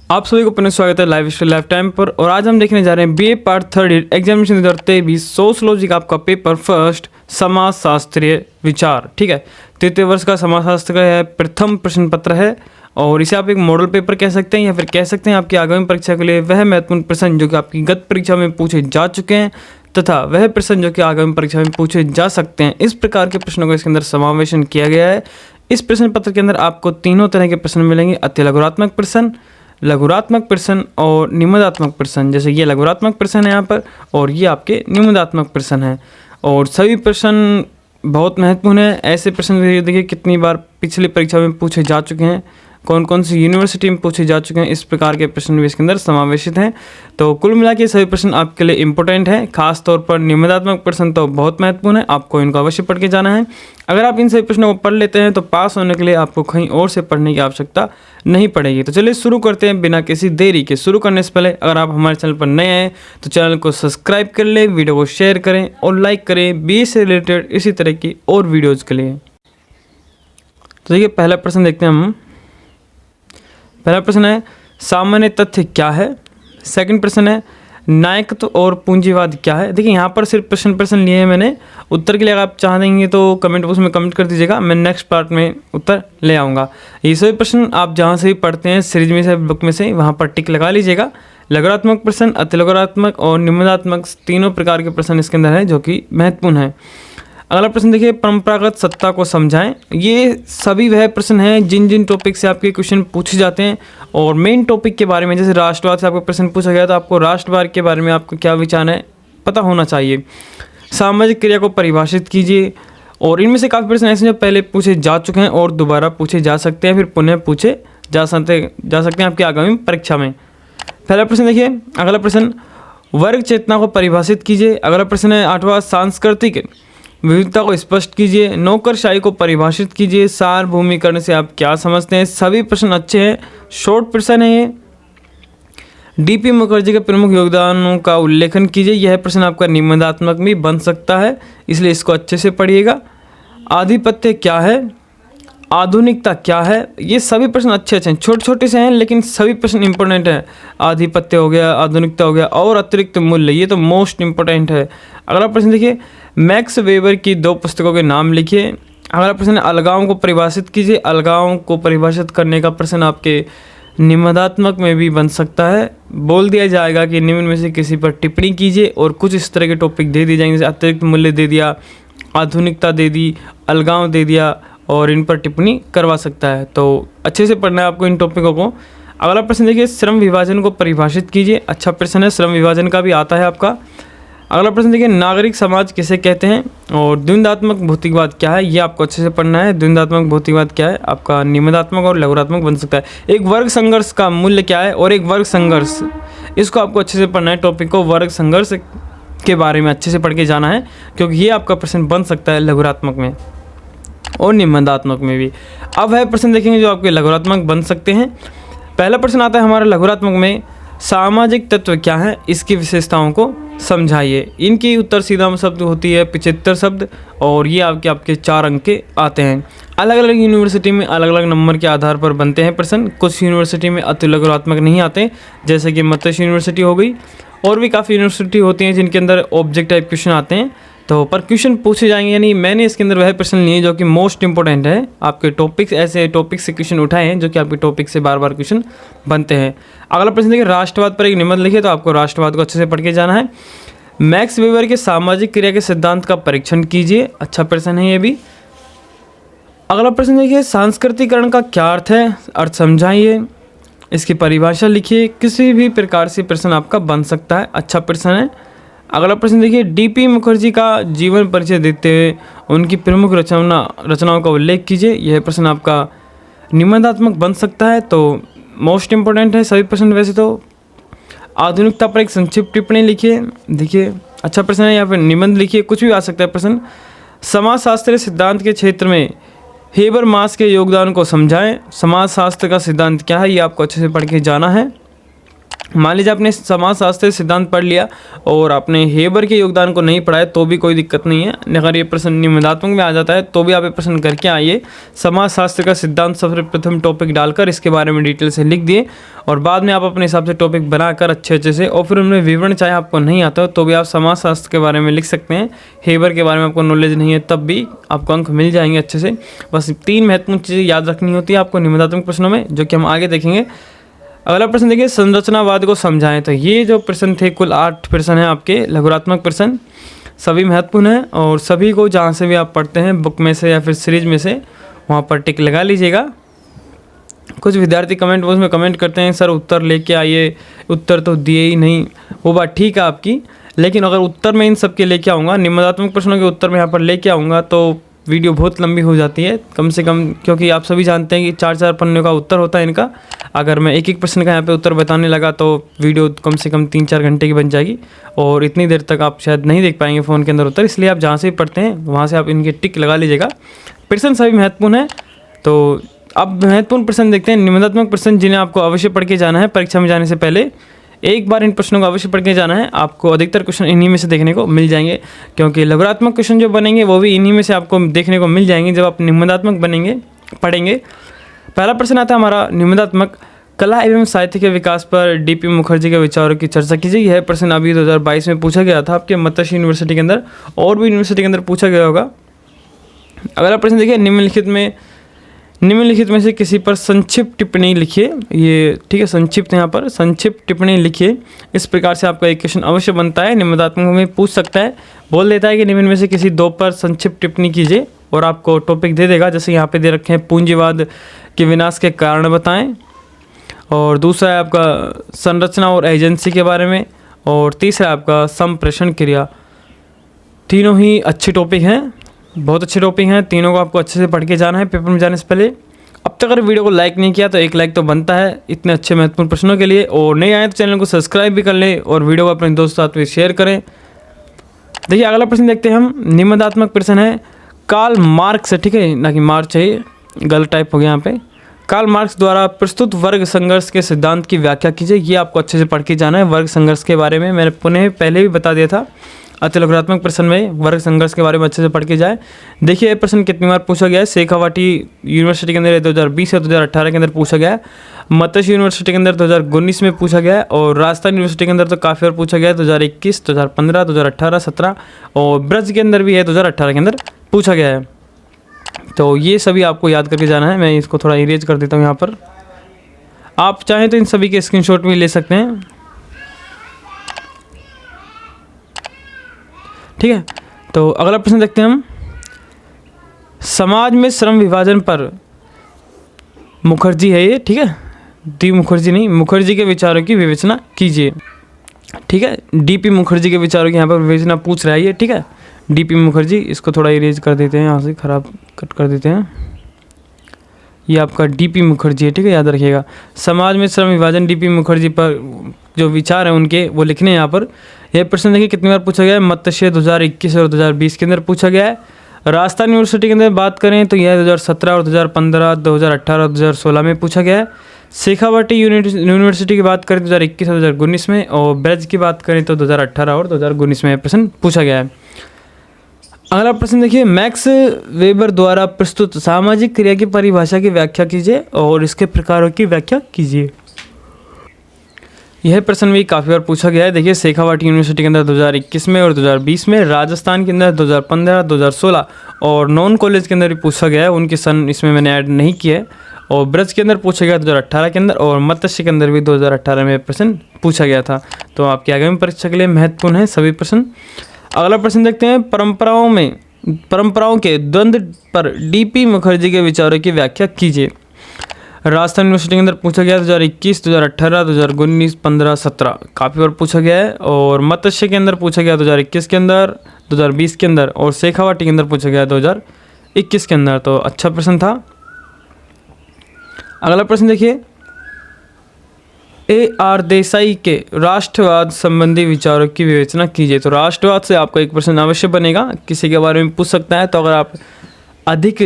आप सभी को पुनः स्वागत है लाइव स्टोरी लाइफ टाइम पर। और आज हम देखने जा रहे हैं BA part third examination 2023 sociology का आपका पेपर फर्स्ट समाजशास्त्रीय विचार। ठीक है, तृतीय वर्ष का समाजशास्त्र का है, प्रथम प्रश्न पत्र है और इसे आप एक मॉडल पेपर कह सकते हैं या फिर कह सकते हैं आपकी आगामी परीक्षा के लिए वह महत्वपूर्ण प्रश्न जो कि आपकी गत परीक्षा में पूछे जा चुके हैं तथा वह प्रश्न जो कि आगामी परीक्षा में पूछे जा सकते हैं। इस प्रकार के प्रश्नों का इसके अंदर समावेशन किया गया है। इस प्रश्न पत्र के अंदर आपको तीनों तरह के प्रश्न मिलेंगे, अति लघुरात्मक प्रश्न, लघुरात्मक प्रश्न और निबंधात्मक प्रश्न। जैसे ये लघुरात्मक प्रश्न है यहाँ पर और ये आपके निबंधात्मक प्रश्न हैं और सभी प्रश्न बहुत महत्वपूर्ण है। ऐसे प्रश्न देखिए कितनी बार पिछली परीक्षा में पूछे जा चुके हैं, कौन कौन सी यूनिवर्सिटी में पूछे जा चुके हैं, इस प्रकार के प्रश्न भी इसके अंदर समावेशित हैं। तो कुल मिला के सभी प्रश्न आपके लिए इंपॉर्टेंट है, खास तौर पर निबंधात्मक प्रश्न तो बहुत महत्वपूर्ण है, आपको इनको अवश्य पढ़ के जाना है। अगर आप इन सभी प्रश्नों को पढ़ लेते हैं तो पास होने के लिए आपको कहीं और से पढ़ने की आवश्यकता नहीं पड़ेगी। तो चलिए शुरू करते हैं बिना किसी देरी के। शुरू करने से पहले अगर आप हमारे चैनल पर नए हैं तो चैनल को सब्सक्राइब कर लें, वीडियो को शेयर करें और लाइक करें बीए से रिलेटेड इसी तरह की और वीडियोज़ के लिए। तो देखिए पहला प्रश्न देखते हैं हम। पहला प्रश्न है सामान्य तथ्य क्या है। सेकंड प्रश्न है नायकत्व और पूंजीवाद क्या है। देखिए यहाँ पर सिर्फ प्रश्न लिए हैं मैंने, उत्तर के लिए अगर आप चाह देंगे तो कमेंट बॉक्स में कमेंट कर दीजिएगा, मैं नेक्स्ट पार्ट में उत्तर ले आऊँगा। ये सभी प्रश्न आप जहाँ से भी पढ़ते हैं सीरीज में से बुक में से वहाँ पर टिक लगा लीजिएगा। लघुरात्मक प्रश्न, अति लघुरात्मक और निबंधात्मक तीनों प्रकार के प्रश्न इसके अंदर है जो कि महत्वपूर्ण है। अगला प्रश्न देखिए परंपरागत सत्ता को समझाएं। ये सभी वह प्रश्न हैं जिन जिन टॉपिक से आपके क्वेश्चन पूछे जाते हैं और मेन टॉपिक के बारे में, जैसे राष्ट्रवाद से आपको प्रश्न पूछा गया तो आपको राष्ट्रवाद के बारे में आपको क्या विचार है पता होना चाहिए। सामाजिक क्रिया को परिभाषित कीजिए। और इनमें से काफ़ी प्रश्न ऐसे जो पहले पूछे जा चुके हैं और दोबारा पूछे जा सकते हैं, फिर पुनः पूछे जा सकते हैं आपकी आगामी परीक्षा में। पहला प्रश्न देखिए। अगला प्रश्न वर्ग चेतना को परिभाषित कीजिए। अगला प्रश्न है 8वां सांस्कृतिक विविधता को स्पष्ट कीजिए। नौकरशाही को परिभाषित कीजिए। सार्वभौमिकरण से आप क्या समझते हैं। सभी प्रश्न अच्छे हैं, शॉर्ट प्रश्न है ये। डीपी मुखर्जी के प्रमुख योगदानों का उल्लेखन कीजिए। यह प्रश्न आपका निबंधात्मक भी बन सकता है, इसलिए इसको अच्छे से पढ़िएगा। आधिपत्य क्या है, आधुनिकता क्या है, ये सभी प्रश्न अच्छे हैं, छोटे छोटे से हैं लेकिन सभी प्रश्न इंपॉर्टेंट हैं। आधिपत्य हो गया, आधुनिकता हो गया और अतिरिक्त मूल्य, ये तो मोस्ट इंपॉर्टेंट है। अगला प्रश्न देखिए मैक्स वेबर की 2 पुस्तकों के नाम लिखिए। अगला प्रश्न है अलगाव को परिभाषित कीजिए। अलगाव को परिभाषित करने का प्रश्न आपके निबंधात्मक में भी बन सकता है। बोल दिया जाएगा कि निम्न में से किसी पर टिप्पणी कीजिए और कुछ इस तरह के टॉपिक दे दिए जाएंगे, जैसे अतिरिक्त मूल्य दे दिया, आधुनिकता दे दी, अलगाव दे दिया और इन पर टिप्पणी करवा सकता है। तो अच्छे से पढ़ना है आपको इन टॉपिकों को। अगला प्रश्न देखिए श्रम विभाजन को परिभाषित कीजिए। अच्छा प्रश्न है, श्रम विभाजन का भी आता है आपका। अगला प्रश्न देखिए नागरिक समाज किसे कहते हैं और द्वंद्वात्मक भौतिकवाद क्या है, ये आपको अच्छे से पढ़ना है। द्वंद्वात्मक भौतिकवाद क्या है, आपका निबंधात्मक और लघुरात्मक बन सकता है। एक वर्ग संघर्ष का मूल्य क्या है और एक वर्ग संघर्ष, इसको आपको अच्छे से पढ़ना है। टॉपिक को वर्ग संघर्ष के बारे में अच्छे से पढ़ के जाना है क्योंकि ये आपका प्रश्न बन सकता है लघुरात्मक में और निबंधात्मक में भी। अब वह प्रश्न देखेंगे जो आपके लघुरात्मक बन सकते हैं। पहला प्रश्न आता है हमारा लघुरात्मक में सामाजिक तत्व क्या है, इसकी विशेषताओं को समझाइए। इनकी उत्तर सीधा शब्द होती है 75 शब्द और ये आपके 4 अंक के आते हैं। अलग अलग यूनिवर्सिटी में अलग अलग नंबर के आधार पर बनते हैं प्रश्न। कुछ यूनिवर्सिटी में अति लघुरात्मक नहीं आते, जैसे कि मत्स्य यूनिवर्सिटी हो गई, और भी काफ़ी यूनिवर्सिटी होती हैं जिनके अंदर ऑब्जेक्ट टाइप क्वेश्चन आते हैं। तो पर क्वेश्चन पूछे जाएंगे, यानी मैंने इसके अंदर वह प्रश्न लिए जो कि मोस्ट इंपॉर्टेंट है। आपके टॉपिक्स, ऐसे टॉपिक से क्वेश्चन उठाए हैं जो कि आपके टॉपिक से बार बार क्वेश्चन बनते हैं। अगला प्रश्न देखिए राष्ट्रवाद पर एक निबंध लिखिए, तो आपको राष्ट्रवाद को अच्छे से पढ़ के जाना है। मैक्स वेबर के सामाजिक क्रिया के सिद्धांत का परीक्षण कीजिए। अच्छा प्रश्न है ये भी। अगला प्रश्न देखिए सांस्कृतिकरण का क्या अर्थ है, अर्थ समझाइए, इसकी परिभाषा लिखिए। किसी भी प्रकार से प्रश्न आपका बन सकता है, अच्छा प्रश्न है। अगला प्रश्न देखिए डीपी मुखर्जी का जीवन परिचय देते हुए उनकी प्रमुख रचनाओं का उल्लेख कीजिए। यह प्रश्न आपका निबंधात्मक बन सकता है, तो मोस्ट इंपॉर्टेंट है सभी प्रश्न वैसे तो। आधुनिकता पर एक संक्षिप्त टिप्पणी लिखिए। देखिए अच्छा प्रश्न है, या फिर निबंध लिखिए, कुछ भी आ सकता है प्रश्न। समाजशास्त्रीय सिद्धांत के क्षेत्र में हेबरमास के योगदान को समझाएं। समाजशास्त्र का सिद्धांत क्या है, ये आपको अच्छे से पढ़ के जाना है। मान लीजिए आपने समाजशास्त्र सिद्धांत पढ़ लिया और आपने हेबर के योगदान को नहीं पढ़ा है तो भी कोई दिक्कत नहीं है। अगर ये प्रश्न निबंधात्मक में आ जाता है तो भी आप ये प्रश्न करके आइए। समाजशास्त्र का सिद्धांत सबसे प्रथम टॉपिक डालकर इसके बारे में डिटेल से लिख दिए और बाद में आप अपने हिसाब से टॉपिक बनाकर अच्छे से, और फिर उनमें विवरण चाहे आपको नहीं आता हो तो भी आप समाजशास्त्र के बारे में लिख सकते हैं। हेबर के बारे में आपको नॉलेज नहीं है तब भी आपको अंक मिल जाएंगे अच्छे से। बस 3 महत्वपूर्ण चीज़ें याद रखनी होती है आपको निबंधात्मक प्रश्नों में, जो कि हम आगे देखेंगे। अगला प्रश्न देखिए, संरचनावाद को समझाएं। तो ये जो प्रश्न थे कुल 8 प्रश्न हैं आपके लघुरात्मक प्रश्न, सभी महत्वपूर्ण हैं और सभी को जहाँ से भी आप पढ़ते हैं बुक में से या फिर सीरीज में से वहाँ पर टिक लगा लीजिएगा। कुछ विद्यार्थी कमेंट बॉक्स में कमेंट करते हैं सर उत्तर लेके आइए, उत्तर तो दिए ही नहीं। वो बात ठीक है आपकी, लेकिन अगर उत्तर में इन सब के लेके आऊँगा, निबंधात्मक प्रश्नों के उत्तर में यहाँ पर लेके आऊँगा तो वीडियो बहुत लंबी हो जाती है कम से कम, क्योंकि आप सभी जानते हैं कि 4-4 पन्नों का उत्तर होता है इनका। अगर मैं एक प्रश्न का यहाँ पे उत्तर बताने लगा तो वीडियो कम से कम 3-4 घंटे की बन जाएगी और इतनी देर तक आप शायद नहीं देख पाएंगे फ़ोन के अंदर उत्तर। इसलिए आप जहाँ से भी पढ़ते हैं वहाँ से आप इनके टिक लगा लीजिएगा। प्रश्न सभी महत्वपूर्ण है। तो अब महत्वपूर्ण प्रश्न देखते हैं, निबंधात्मक प्रश्न जिन्हें आपको अवश्य पढ़ के जाना है परीक्षा में जाने से पहले। एक बार इन प्रश्नों को अवश्य पढ़ के जाना है, आपको अधिकतर क्वेश्चन इन्हीं में से देखने को मिल जाएंगे, क्योंकि लघुरात्मक क्वेश्चन जो बनेंगे वो भी इन्हीं में से आपको देखने को मिल जाएंगे जब आप निबंधात्मक पढ़ेंगे। पहला प्रश्न आता है हमारा निबंधात्मक, कला एवं साहित्य के विकास पर डीपी मुखर्जी के विचारों की चर्चा कीजिए। यह प्रश्न अभी 2022 में पूछा गया था आपके मत्स्य यूनिवर्सिटी के अंदर, और भी यूनिवर्सिटी के अंदर पूछा गया होगा। अगला प्रश्न देखिए, निम्नलिखित में से किसी पर संक्षिप्त टिप्पणी लिखिए। ये ठीक है, संक्षिप्त यहाँ पर संक्षिप्त टिप्पणी लिखिए। इस प्रकार से आपका एक क्वेश्चन अवश्य बनता है, निबंधात्मक में पूछ सकता है। बोल देता है कि निम्न में से किसी 2 पर संक्षिप्त टिप्पणी कीजिए और आपको टॉपिक दे देगा। जैसे यहाँ पे दे रखे हैं पूंजीवाद के विनाश के कारण बताएं, और दूसरा है आपका संरचना और एजेंसी के बारे में, और तीसरा है आपका संप्रेषण क्रिया। तीनों ही अच्छे टॉपिक हैं, बहुत अच्छे टॉपिक हैं, तीनों को आपको अच्छे से पढ़ के जाना है पेपर में जाने से पहले। अब तक अगर वीडियो को लाइक नहीं किया तो 1 लाइक तो बनता है इतने अच्छे महत्वपूर्ण प्रश्नों के लिए, और नहीं आए तो चैनल को सब्सक्राइब भी कर लें और वीडियो को अपने दोस्तों साथ में शेयर करें। देखिए अगला प्रश्न देखते हैं हम, निबंधात्मक प्रश्न है कार्ल मार्क्स, ठीक है ना कि मार्च है, गलत टाइप हो गया यहाँ पे। कार्ल मार्क्स द्वारा प्रस्तुत वर्ग संघर्ष के सिद्धांत की व्याख्या कीजिए। ये आपको अच्छे से पढ़ के जाना है। वर्ग संघर्ष के बारे में मैंने पुनः पहले भी बता दिया था, अति लघुरात्मक प्रश्न में वर्ग संघर्ष के बारे में अच्छे से पढ़ के जाए। देखिए ये प्रश्न कितनी बार पूछा गया है, शेखावाटी यूनिवर्सिटी के अंदर 2020 या 2018 के अंदर पूछा गया है, मत्स्य यूनिवर्सिटी के अंदर 2019 में पूछा गया है, और राजस्थान यूनिवर्सिटी के अंदर तो काफ़ी बार पूछा गया है 2021, 2015, 2018, 17, और ब्रज के अंदर भी है 2018 के अंदर पूछा गया है। तो ये सभी आपको याद करके जाना है। मैं इसको थोड़ा इरेज कर देता हूँ यहाँ पर, आप चाहें तो इन सभी के स्क्रीनशॉट भी ले सकते हैं, ठीक है। तो अगला प्रश्न देखते हैं हम, समाज में श्रम विभाजन पर मुखर्जी है ये, ठीक है, डी मुखर्जी नहीं, मुखर्जी के विचारों की विवेचना कीजिए, ठीक है। डीपी मुखर्जी के विचारों की यहाँ पर विवेचना पूछ रहा है ये, ठीक है। डीपी मुखर्जी, इसको थोड़ा इरेज कर देते हैं, यहाँ से खराब कट कर देते हैं। ये आपका डीपी मुखर्जी है, ठीक है, याद रखिएगा। समाज में श्रम विभाजन डीपी मुखर्जी पर जो विचार हैं उनके वो लिखने हैं यहाँ पर। यह प्रश्न देखिए कितनी बार पूछा गया है, मत्स्य 2021 और 2020 के अंदर पूछा गया है। राजस्थान यूनिवर्सिटी के अंदर बात करें तो यह 2017 और 2015, 2018 और 2016 में पूछा गया है। शेखावाटी यूनिवर्सिटी की बात करें 2021 और 2019 में, और ब्रज की बात करें तो 2018 और 2019 में प्रश्न पूछा गया है। अगला प्रश्न देखिए, मैक्स वेबर द्वारा प्रस्तुत सामाजिक क्रिया की परिभाषा की व्याख्या कीजिए और इसके प्रकारों की व्याख्या कीजिए। यह प्रश्न भी काफ़ी बार पूछा गया है। देखिए शेखावाटी यूनिवर्सिटी के अंदर 2021 में और 2020 में, राजस्थान के अंदर 2015, 2016 और नॉन कॉलेज के अंदर भी पूछा गया है, उनके सन इसमें मैंने ऐड नहीं किया है, और ब्रज के अंदर पूछा गया 2018 के अंदर, और मत्स्य के अंदर भी 2018 में प्रश्न पूछा गया था। तो आपकी आगामी परीक्षा के लिए महत्वपूर्ण है सभी प्रश्न। अगला प्रश्न देखते हैं, परंपराओं के द्वंद्व पर डीपी मुखर्जी के विचारों की व्याख्या कीजिए। राजस्थान यूनिवर्सिटी के अंदर पूछा गया 2021, 2018, 2019, 15, 17 काफ़ी बार पूछा गया है, और मत्स्य के अंदर पूछा गया 2021 के अंदर, 2020 के अंदर, और शेखावाटी के अंदर पूछा गया 2021 के अंदर। तो अच्छा प्रश्न था। अगला प्रश्न देखिए, AR देसाई के राष्ट्रवाद संबंधी विचारों की विवेचना कीजिए। तो राष्ट्रवाद से आपका एक प्रश्न अवश्य बनेगा, किसी के बारे में पूछ सकता है। तो अगर आप अधिक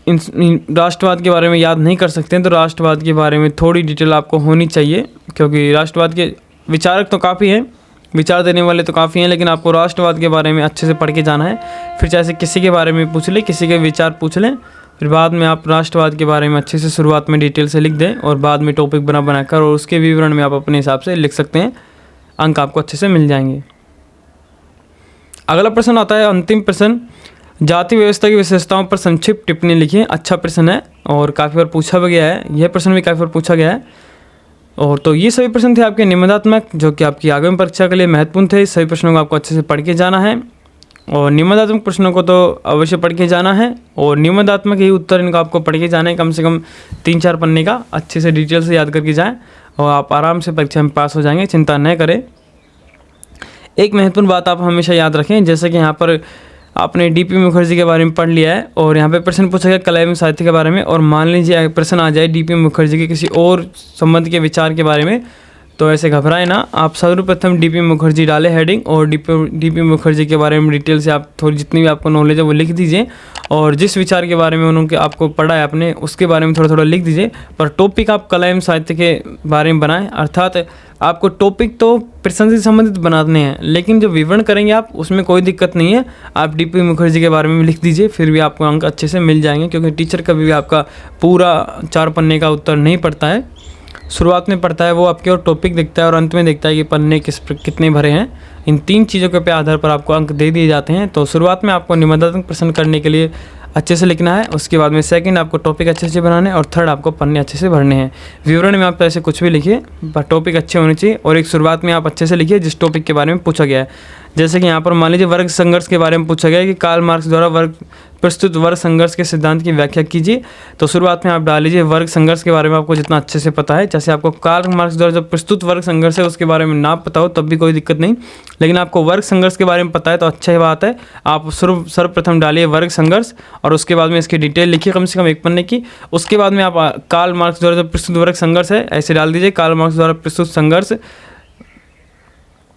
राष्ट्रवाद के बारे में याद नहीं कर सकते हैं, तो राष्ट्रवाद के बारे में थोड़ी डिटेल आपको होनी चाहिए, क्योंकि राष्ट्रवाद के विचारक तो काफ़ी हैं, विचार देने वाले तो काफ़ी हैं, लेकिन आपको राष्ट्रवाद के बारे में अच्छे से पढ़ के जाना है। फिर चाहे किसी के बारे में पूछ लें, किसी के विचार पूछ लें, फिर बाद में आप राष्ट्रवाद के बारे में अच्छे से शुरुआत में डिटेल से लिख दें और बाद में टॉपिक बनाकर और उसके विवरण में आप अपने हिसाब से लिख सकते हैं, अंक आपको अच्छे से मिल जाएंगे। अगला प्रश्न आता है अंतिम प्रश्न, जाति व्यवस्था की विशेषताओं पर संक्षिप्त टिप्पणी लिखिए। अच्छा प्रश्न है और काफ़ी बार पूछा भी गया है, यह प्रश्न भी काफ़ी बार पूछा गया है। और तो ये सभी प्रश्न थे आपके निबंधात्मक, जो कि आपकी आगामी परीक्षा के लिए महत्वपूर्ण थे। इस सभी प्रश्नों को आपको अच्छे से पढ़ के जाना है और निबंधात्मक प्रश्नों को तो अवश्य पढ़ के जाना है, और निबंधात्मक ही उत्तर इनका आपको पढ़ के जाना है, कम से कम 3-4 पन्ने का अच्छे से डिटेल से याद करके जाएँ और आप आराम से परीक्षा में पास हो जाएंगे, चिंता न करें। एक महत्वपूर्ण बात आप हमेशा याद रखें, जैसे कि यहाँ पर आपने डीपी मुखर्जी के बारे में पढ़ लिया है और यहाँ पे प्रश्न पूछा गया कला एवं साहित्य के बारे में, और मान लीजिए प्रश्न आ जाए डीपी मुखर्जी के किसी और संबंध के विचार के बारे में, तो ऐसे घबराए ना। आप सर्वप्रथम डीपी मुखर्जी डालें हेडिंग और डीपी मुखर्जी के बारे में डिटेल से आप थोड़ी जितनी भी आपको नॉलेज है वो लिख दीजिए, और जिस विचार के बारे में उन्होंने आपको पढ़ा है आपने उसके बारे में थोड़ा थोड़ा लिख दीजिए। पर टॉपिक आप कला एवं साहित्य के बारे में बनाएं, अर्थात आपको टॉपिक तो प्रश्न से संबंधित बनाने हैं, लेकिन जो विवरण करेंगे आप उसमें कोई दिक्कत नहीं है, आप डीपी मुखर्जी के बारे में लिख दीजिए, फिर भी आपको अंक अच्छे से मिल जाएंगे, क्योंकि टीचर कभी भी आपका पूरा 4 पन्ने का उत्तर नहीं पढ़ता है। शुरुआत में पढ़ता है वो आपके और टॉपिक देखता है और अंत में देखता है कि पन्ने कितने भरे हैं। इन 3 चीज़ों के आधार पर आपको अंक दे दिए जाते हैं। तो शुरुआत में आपको निबंधात्मक प्रश्न करने के लिए अच्छे से लिखना है, उसके बाद में सेकंड आपको टॉपिक अच्छे से बनाने हैं, और थर्ड आपको पन्ने अच्छे से भरने हैं। विवरण में आप ऐसे कुछ भी लिखिए, पर टॉपिक अच्छे होने चाहिए, और एक शुरुआत में आप अच्छे से लिखिए जिस टॉपिक के बारे में पूछा गया है। जैसे कि यहाँ पर मान लीजिए वर्ग संघर्ष के बारे में पूछा गया है कि कार्ल मार्क्स द्वारा प्रस्तुत वर्ग संघर्ष के सिद्धांत की व्याख्या कीजिए। तो शुरुआत में आप डाल लीजिए वर्ग संघर्ष के बारे में आपको जितना अच्छे से पता है। जैसे आपको कार्ल मार्क्स द्वारा जब प्रस्तुत वर्ग संघर्ष है उसके बारे में ना पता हो तब भी कोई दिक्कत नहीं, लेकिन आपको वर्ग संघर्ष के बारे में पता है तो अच्छा ही बात है। आप सर्वप्रथम डालिए वर्ग संघर्ष और उसके बाद में इसकी डिटेल लिखिए कम से कम 1 पन्ने की। उसके बाद में आप कार्ल मार्क्स द्वारा जब प्रस्तुत वर्ग संघर्ष है ऐसे डाल दीजिए, कार्ल मार्क्स द्वारा प्रस्तुत संघर्ष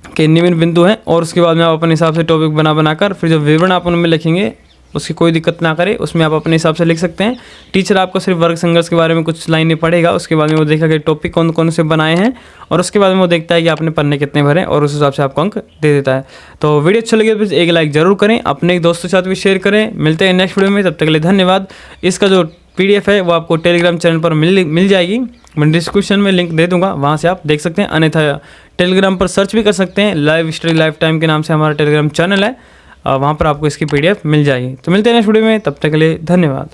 के निम्न बिंदु हैं, और उसके बाद में आप अपने हिसाब से टॉपिक बनाकर फिर जो विवरण आप उनमें लिखेंगे उसकी कोई दिक्कत ना करे, उसमें आप अपने हिसाब से लिख सकते हैं। टीचर आपको सिर्फ वर्ग संघर्ष के बारे में कुछ लाइनें पढ़ेगा, उसके बाद में वो देखा कि टॉपिक कौन कौन से बनाए हैं, और उसके बाद में वो देखता है कि आपने पन्ने कितने भरे और उस हिसाब से आपको अंक दे देता है। तो वीडियो अच्छा लगे तो एक लाइक ज़रूर करें, अपने दोस्तों के साथ भी शेयर करें। मिलते हैं नेक्स्ट वीडियो में, तब तक के लिए धन्यवाद। इसका जो PDF है वो आपको टेलीग्राम चैनल पर मिल जाएगी, मैं डिस्क्रिप्शन में लिंक दे दूंगा, वहाँ से आप देख सकते हैं। अन्यथा टेलीग्राम पर सर्च भी कर सकते हैं, लाइव स्टडी लाइफ टाइम के नाम से हमारा टेलीग्राम चैनल है, वहाँ पर आपको इसकी PDF मिल जाएगी। तो मिलते हैं नेक्स्ट वीडियो में, तब तक के लिए धन्यवाद।